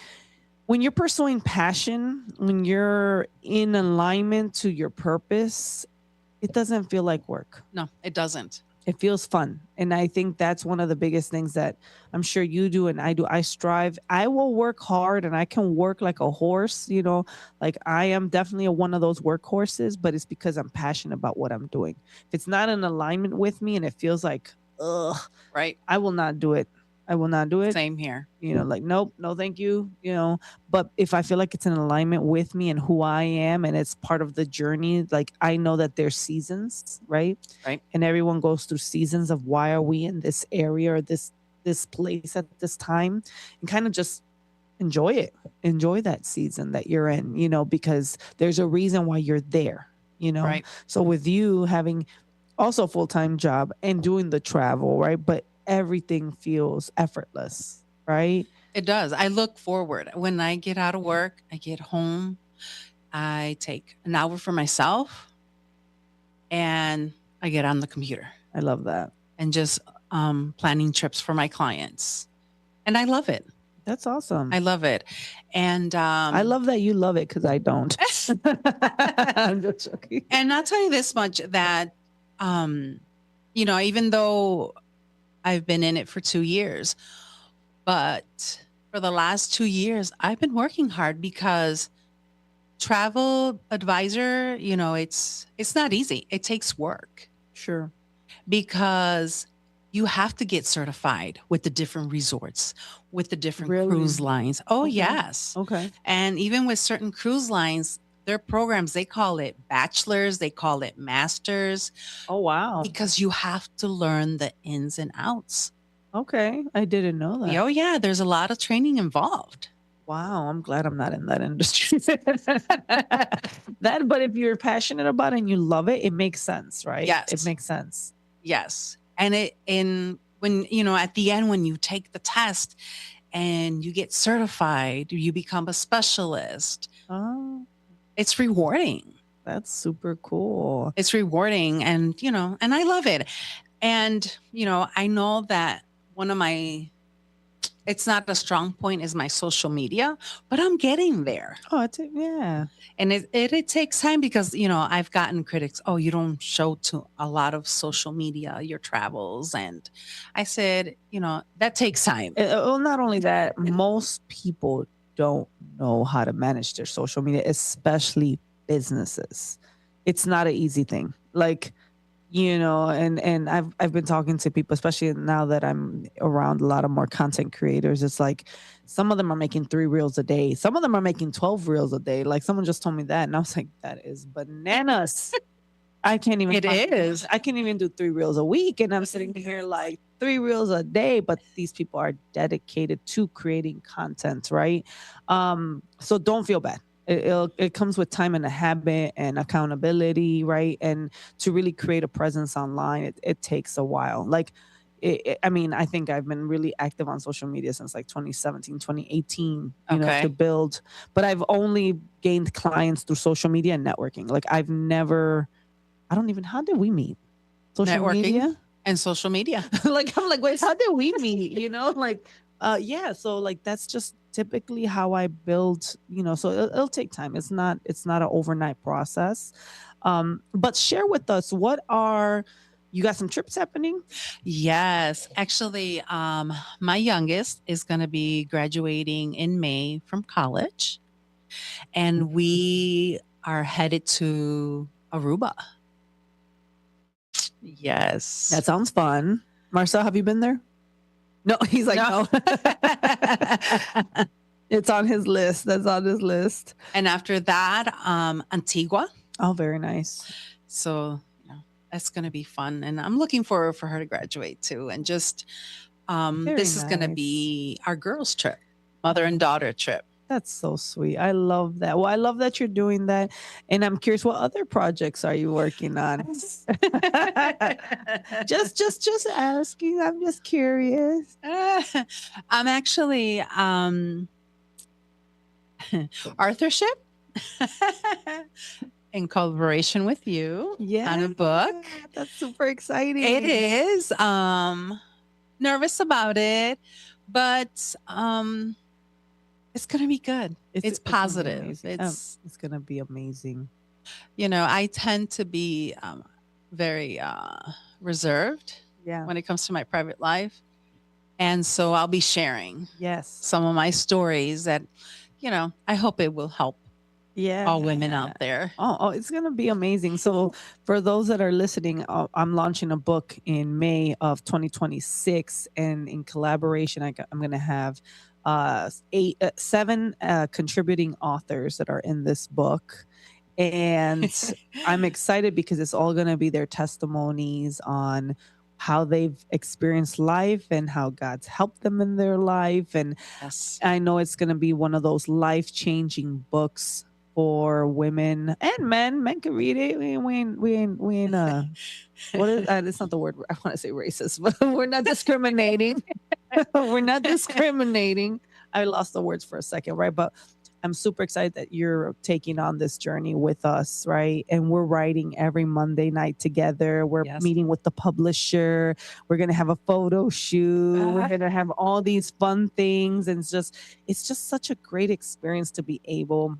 when you're pursuing passion, when you're in alignment to your purpose, it doesn't feel like work. No, it doesn't. It feels fun. And I think that's one of the biggest things that I'm sure you do and I do. I strive. I will work hard and I can work like a horse, like I am definitely one of those workhorses, but it's because I'm passionate about what I'm doing. If it's not in alignment with me and it feels like, ugh, right, I will not do it. I will not do it. Same here. Like, nope, no, thank you. But if I feel like it's in alignment with me and who I am and it's part of the journey, like I know that there's seasons, right? Right. And everyone goes through seasons of why are we in this area or this place at this time, and kind of just enjoy it. Enjoy that season that you're in, because there's a reason why you're there, Right. So with you having also a full-time job and doing the travel, right? But everything feels effortless, right? It does. I look forward. When I get out of work, I get home, I take an hour for myself, and I get on the computer. I love that. And just planning trips for my clients. And I love it. That's awesome. I love it. And I love that you love it because I don't. I'm just joking. And I'll tell you this much, that, even though I've been in it for 2 years, but for the last 2 years, I've been working hard because travel advisor, it's not easy. It takes work. Sure. Because you have to get certified with the different resorts, with the different cruise lines. Oh, Okay. yes. Okay. And even with certain cruise lines, their programs, they call it bachelors, they call it masters. Oh, wow. Because you have to learn the ins and outs. Okay. I didn't know that. Oh, yeah. There's a lot of training involved. Wow. I'm glad I'm not in that industry. But if you're passionate about it and you love it, it makes sense, right? Yes. It makes sense. Yes. And when, at the end, when you take the test and you get certified, you become a specialist. Oh, it's rewarding. That's super cool. It's rewarding. And, and I love it. And, I know that one of my, it's not a strong point is my social media, but I'm getting there. Oh, yeah. And it takes time because, I've gotten critics, oh, you don't show to a lot of social media, your travels. And I said, that takes time. Well, not only that, most people don't know how to manage their social media, especially businesses. It's not an easy thing. Like, and I've been talking to people, especially now that I'm around a lot of more content creators. It's like some of them are making 3 reels a day. Some of them are making 12 reels a day. Like someone just told me that, and I was like, that is bananas. I can't even. It is. I can't even do 3 reels a week, and I'm sitting here like 3 reels a day. But these people are dedicated to creating content, right? So don't feel bad. It comes with time and a habit and accountability, right? And to really create a presence online, it takes a while. Like, I think I've been really active on social media since like 2017, 2018, to build. But I've only gained clients through social media and networking. Like how did we meet? Social Networking media? and social media. Like, I'm like, wait, how did we meet? Yeah. So like, that's just typically how I build, so it'll take time. It's not an overnight process. But share with us, what are you got some trips happening? Yes, actually, my youngest is going to be graduating in May from college, and we are headed to Aruba. Yes. That sounds fun. Marcel, have you been there? No, he's like, no. It's on his list. That's on his list. And after that, Antigua. Oh, very nice. So, that's going to be fun. And I'm looking forward for her to graduate too. And just, this is going to be our girls' trip, mother and daughter trip. That's so sweet. I love that. Well, I love that you're doing that. And I'm curious, what other projects are you working on? just asking. I'm just curious. I'm actually authorship in collaboration with you on a book. That's super exciting. It is. Nervous about it, but it's going to be good. It's positive. It's going to be amazing. I tend to be very reserved when it comes to my private life. And so I'll be sharing some of my stories that, I hope it will help all women out there. Oh, it's going to be amazing. So for those that are listening, I'm launching a book in May of 2026. And in collaboration, I'm going to have 7 contributing authors that are in this book. And I'm excited because it's all going to be their testimonies on how they've experienced life and how God's helped them in their life. And I know it's going to be one of those life-changing books for women and men. Men can read it. We ain't what is it's not the word I want to say racist, but we're not discriminating. We're not discriminating. I lost the words for a second, right? But I'm super excited that you're taking on this journey with us, right? And we're writing every Monday night together. We're meeting with the publisher. We're going to have a photo shoot. We're going to have all these fun things. And it's just such a great experience to be able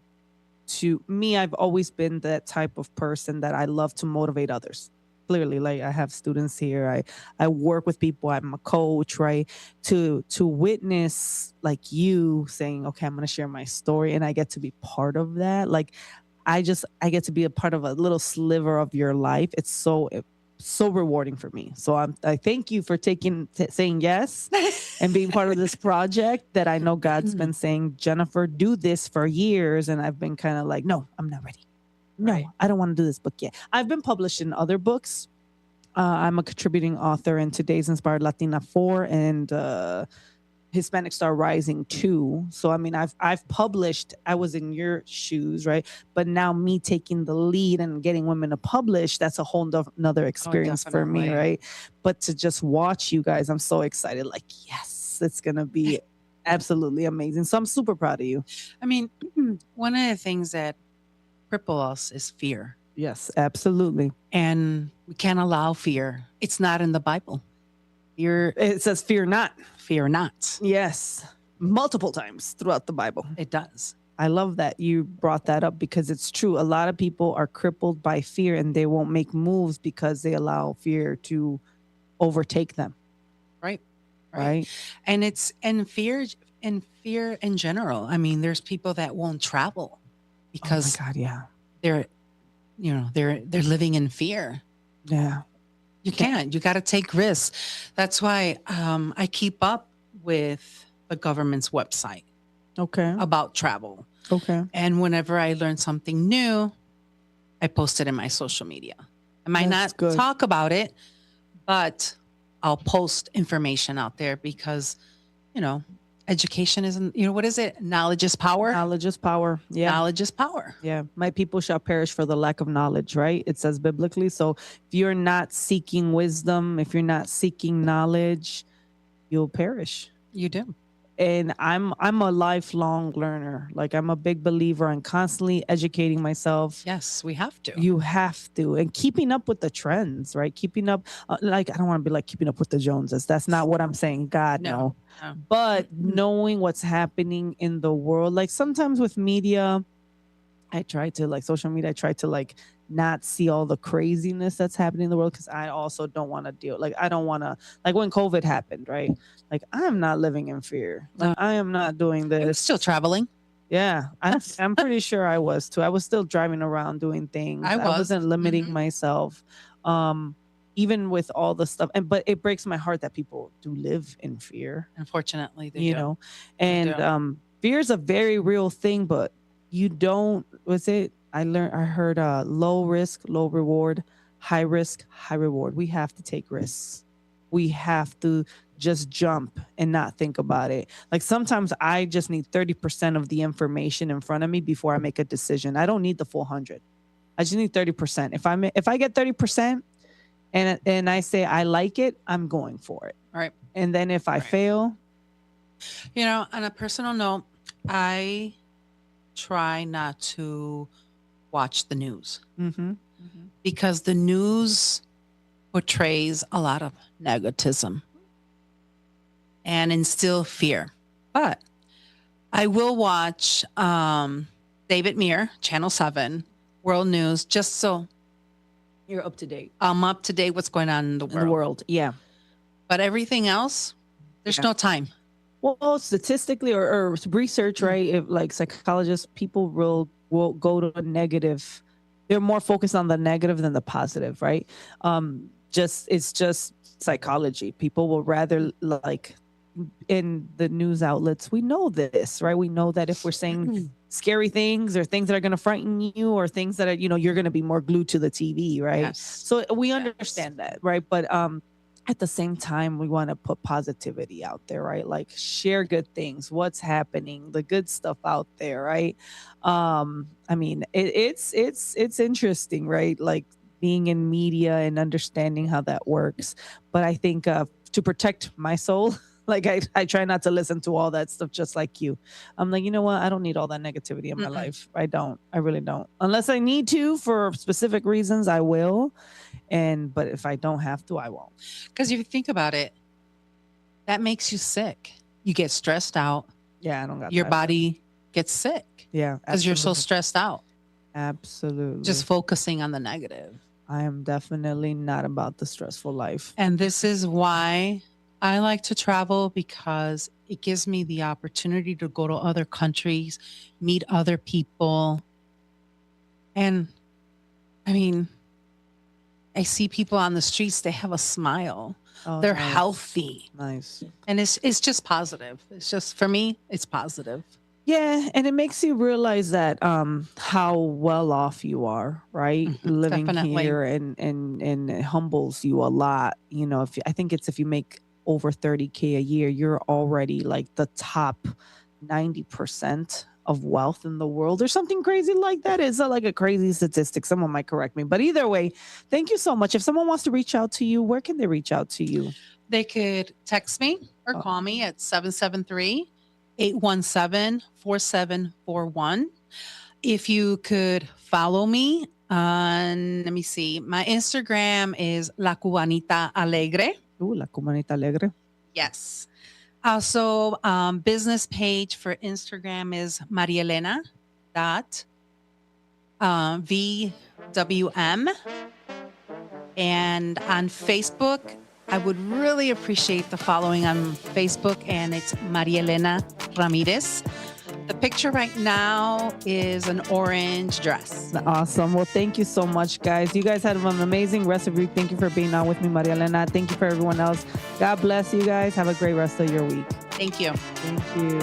to, I've always been that type of person that I love to motivate others. Clearly, like I have students here. I work with people. I'm a coach, right? To witness like you saying, okay, I'm going to share my story, and I get to be part of that. Like I get to be a part of a little sliver of your life. It's so rewarding for me. So I thank you for saying yes and being part of this project that I know God's been saying, Jennifer, do this for years. And I've been kind of like, no, I'm not ready. No, I don't want to do this book yet. I've been published in other books. I'm a contributing author in Today's Inspired Latina 4 and Hispanic Star Rising 2. So, I mean, I've published, I was in your shoes, right? But now me taking the lead and getting women to publish, that's a whole nother experience for me, right? But to just watch you guys, I'm so excited. Like, yes, it's going to be absolutely amazing. So I'm super proud of you. I mean, one of the things that cripple us is fear. Yes, absolutely. And we can't allow fear. It's not in the Bible. It says fear not. Fear not. Yes. Multiple times throughout the Bible. It does. I love that you brought that up because it's true. A lot of people are crippled by fear and they won't make moves because they allow fear to overtake them. Right. And fear in general. I mean, there's people that won't travel because they're living in fear. Yeah. You can't. You got to take risks. That's why I keep up with the government's website. Okay. About travel. Okay. And whenever I learn something new, I post it in my social media. I might not talk about it, but I'll post information out there because, education isn't, what is it? Knowledge is power. Knowledge is power. Yeah. Knowledge is power. Yeah. My people shall perish for the lack of knowledge, right? It says biblically. So if you're not seeking wisdom, if you're not seeking knowledge, you'll perish. You do. And I'm a lifelong learner. Like I'm a big believer in constantly educating myself. Yes, we have to. You have to. And keeping up with the trends, right? Keeping up, like, I don't want to be like keeping up with the Joneses. That's not what I'm saying. God, no. But knowing what's happening in the world, like sometimes with media, I try to like social media. I try to like not see all the craziness that's happening in the world because I also don't want to deal. Like I don't want to like when COVID happened, right? Like I'm not living in fear. Like I am not doing this. Still traveling. Yeah, I'm pretty sure I was too. I was still driving around doing things. I wasn't limiting myself. Even with all the stuff, but it breaks my heart that people do live in fear. Unfortunately, they you do. know, and fear is a very real thing, but you don't. I heard low risk, low reward, high risk, high reward. We have to take risks. We have to just jump and not think about it. Like sometimes I just need 30% of the information in front of me before I make a decision. I don't need the full 100. I just need 30%. If I get 30%, and I say I like it, I'm going for it. Right. And then if I fail, on a personal note, I try not to watch the news because the news portrays a lot of negativism and instill fear. But I will watch David Muir, Channel 7, World News, just so you're up to date. I'm up to date what's going on in the world. Yeah. But everything else, there's no time. Well, statistically or research, right? If like psychologists, people will go to a negative. They're more focused on the negative than the positive, right? It's just psychology. People will rather like in the news outlets. We know this, right? We know that if we're saying scary things or things that are going to frighten you or things that are, you're going to be more glued to the TV, right? Yes. So we understand that, right? But at the same time, we want to put positivity out there, right? Like share good things, what's happening, the good stuff out there, right? I mean, it's interesting, right? Like being in media and understanding how that works. But I think to protect my soul, like I try not to listen to all that stuff just like you. I'm like, you know what? I don't need all that negativity in my life. I don't. I really don't. Unless I need to for specific reasons, I will. But if I don't have to, I won't. Because if you think about it, that makes you sick. You get stressed out. Yeah, I don't got your body gets sick. Yeah. Because you're so stressed out. Absolutely. Just focusing on the negative. I am definitely not about the stressful life. And this is why I like to travel, because it gives me the opportunity to go to other countries, meet other people. And I mean, I see people on the streets, they have a smile. Oh, they're nice. healthy. Nice. And it's just positive. It's just, for me, it's positive. Yeah, and it makes you realize that how well off you are, right? Living Definitely. here, and it humbles you a lot. If you make over 30K a year, you're already like the top 90% of wealth in the world or something crazy like that. It's like a crazy statistic. Someone might correct me, but either way, thank you so much. If someone wants to reach out to you, where can they reach out to you? They could text me or call me at 773-817-4741. If you could follow me on, let me see, my Instagram is La Cubanita Alegre. La Cubanita Alegre. Yes. Also, business page for Instagram is marielena.vwm. And on Facebook, I would really appreciate the following on Facebook, and it's Marielena Ramirez. The picture right now is an orange dress. Awesome. Well, thank you so much, guys. You guys had an amazing rest of your week. Thank you for being on with me, Maria Elena. Thank you for everyone else. God bless you guys. Have a great rest of your week. Thank you. Thank you.